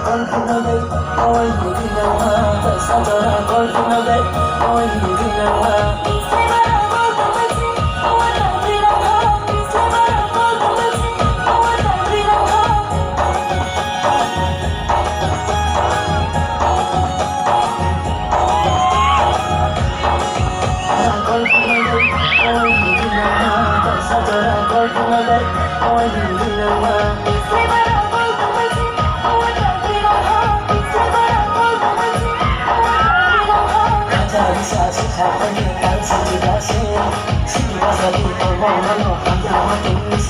con không nơi đây ôi người đi nào mà tại sao giờ con không nơi đây ôi người đi nào mà ôi người đi nào mà bisa siapa yang sendiri siapa yang mau mana yang mau tulis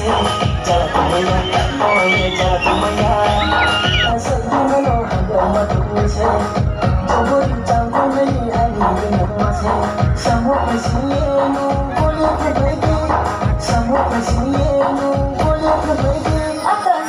jalan kemudian oh ya jalan kemudian asal mana yang mau tulis coba dicampur lagi ani yang masih semua masih boleh perbaiki semua masih boleh perbaiki akan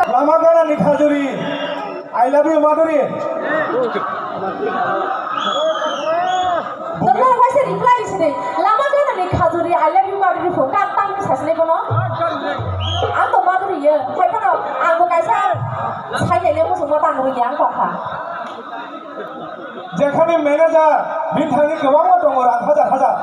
Ramadana Nikhajuri, I love you, Madhuri. Tengah masih reply di sini. Ramadana Nikhajuri, I love you, Madhuri. Bukan tang di sini kono. Anto Madhuri ya, saya kan aku kaisa, saya ni aku semua tang yang kok ha. যেখানে manager বিধানি গোবাং দङ হাজার হাজার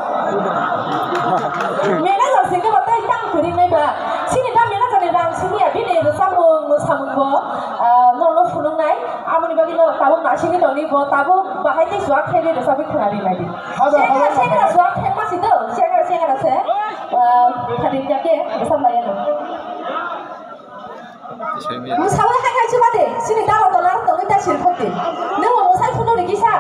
manager সিংকে বাতাই তাং করি নাইবা সিনি दा ম্যানেজারनि रां सिनिया बिने सामुं मोसामुंबो न'नो फुनुंनाय आमुनि बागिनो ताबो मासिनि दनिबो ताबो बाहायनि जुआ खेले रसाबि खोनारि नायदि सेंग्रा जुआ खेल मासिदो सेंग्रा से खादिन जाके सामलायनो मुसाबो हाय सुबादे सिनि दाबा दलार दङै दा सिरफोदे नों मुसाय फुनो रिगिसा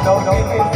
đầu tiên